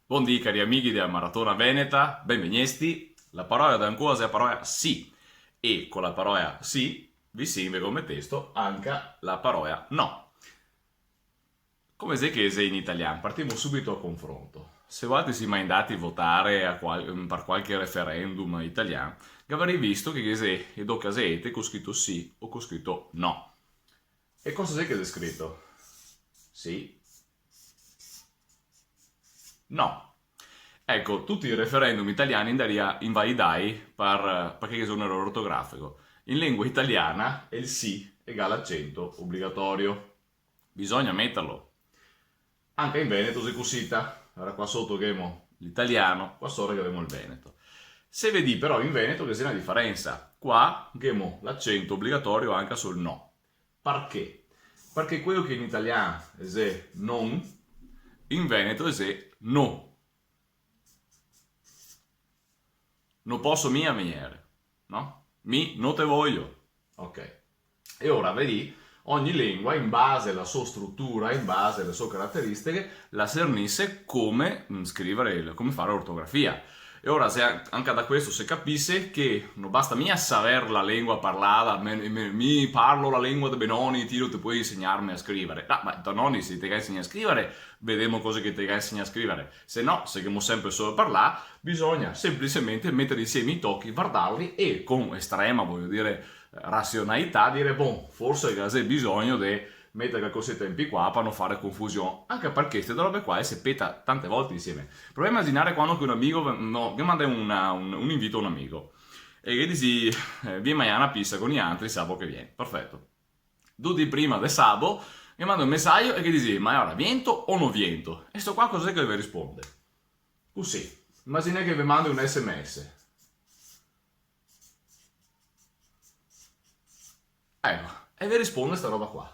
Buondì cari amici della Maratona Veneta, benvenuti. La parola d'ancoa è la parola sì e con la parola sì vi serve come testo anche la parola no. Come se che in italiano, partiamo subito a confronto. Se volete si mai andati a votare per qualche referendum italiano, avrei visto che se ed casette con scritto sì o con scritto no. E cosa c'è che c'è scritto? Sì, no. Ecco, tutti i referendum italiani andaria invalidai perché sono un errore ortografico. In lingua italiana il sì egale accento obbligatorio. Bisogna metterlo. Anche in Veneto si cosita. Allora qua sotto che abbiamo l'italiano, qua sopra che abbiamo il Veneto. Se vedi però in Veneto che c'è una differenza. Qua abbiamo l'accento obbligatorio anche sul no. Perché? Perché quello che in italiano è non, in Veneto è no. Non posso mia venire, no? Mi non te voglio. Ok. E ora vedi, ogni lingua in base alla sua struttura, in base alle sue caratteristiche, la cernisse come scrivere, come fare l'ortografia. E ora se anche da questo si capisce che non basta mia saper la lingua parlata, mi parlo la lingua di Benoni, ti puoi insegnarmi a scrivere. No, ma da nonni se ti insegna a scrivere, vediamo cose che ti insegna a scrivere. Se no, se che sempre solo parlare, bisogna semplicemente mettere insieme i tocchi, guardarli e con estrema, voglio dire, razionalità dire, forse c'è bisogno di mettere questi tempi qua per non fare confusione, anche perché queste robe qua si peta tante volte insieme. Prova a immaginare quando che un amico, no, che manda un invito a un amico e che dici, vieni mai a una pista con gli altri, sabo che viene, perfetto. 2 di prima del sabo, mi manda un messaggio e che dici, ma ora viento o non viento? E sto qua cos'è che deve rispondere? Così, immagina che vi mandi un sms. Ecco, e vi risponde sta roba qua.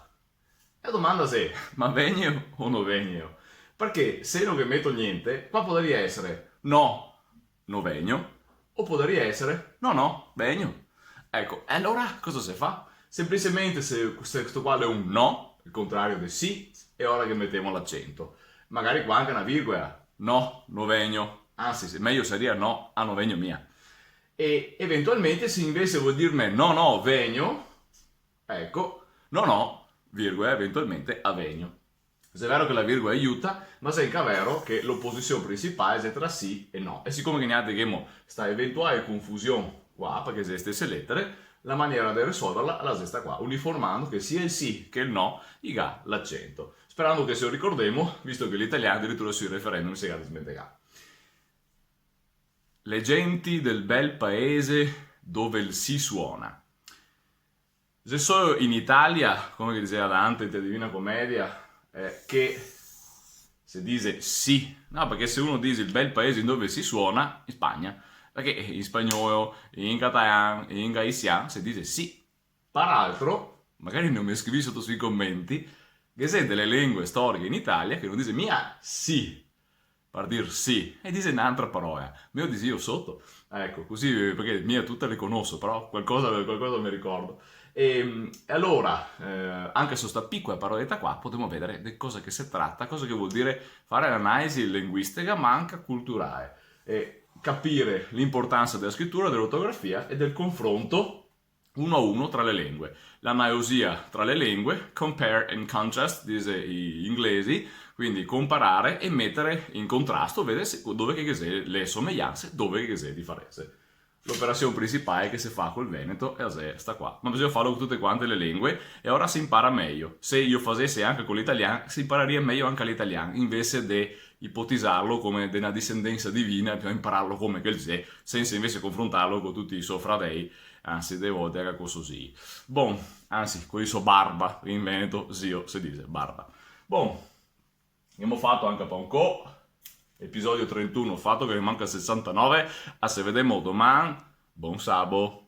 La domanda è, ma venio o non venio? Perché se non vi metto niente, qua potrebbe essere no, non venio, o potrebbe essere no, no, venio. Ecco, e allora cosa si fa? Semplicemente se questo qua è un no, il contrario di sì, è ora che mettiamo l'accento. Magari qua anche una virgola, no, non venio, anzi meglio sarebbe no, a non venio mia. E eventualmente se invece vuol dirmi no, no, venio, ecco, no, no, virgola, eventualmente avegno. Se è vero che la virgola aiuta, ma se è anche vero che l'opposizione principale è tra sì e no. E siccome che ne abbiamo sta eventuale confusione qua, perché sono le stesse lettere, la maniera di risolverla è la stessa qua, uniformando che sia il sì che il no gli ha l'accento. Sperando che se lo ricordiamo, visto che l'italiano addirittura sui referendum si è smentegato. Le genti del bel paese dove il sì suona. Se solo in Italia, come diceva Dante in Divina Commedia, che si dice sì, no, perché se uno dice il bel paese dove si suona, in Spagna, perché in spagnolo, in catalano, in gaisiano si dice sì. Peraltro, magari non mi scrivi sotto sui commenti, che sei delle lingue storiche in Italia che non dice mia sì, per dire sì, e dice un'altra parola, mio dice io sotto, ecco, così, perché mia tutte le conosco, però qualcosa mi ricordo. E allora, anche su sta piccola paroletta qua, potremo vedere di cosa che si tratta, cosa che vuol dire fare l'analisi linguistica, ma anche culturale, e capire l'importanza della scrittura, dell'ortografia e del confronto uno a uno tra le lingue. L'analogia tra le lingue, compare and contrast, dice gli inglesi, quindi comparare e mettere in contrasto, vedere dove che sono le somiglianze, dove che sono le differenze. L'operazione principale che si fa col Veneto è sta qua, ma bisogna farlo con tutte quante le lingue e ora si impara meglio. Se io facessi anche con l'italiano, si imparerebbe meglio anche l'italiano, invece di ipotizzarlo come una discendenza divina, bisogna impararlo come che c'è, senza invece confrontarlo con tutti i suoi fratelli, anzi, delle volte era così. Bon, anzi, con il suo barba, in Veneto, zio, si dice barba. Bon, abbiamo fatto anche per un po'. Episodio 31 fatto che ne manca 69, a se vediamo domani, buon sabo.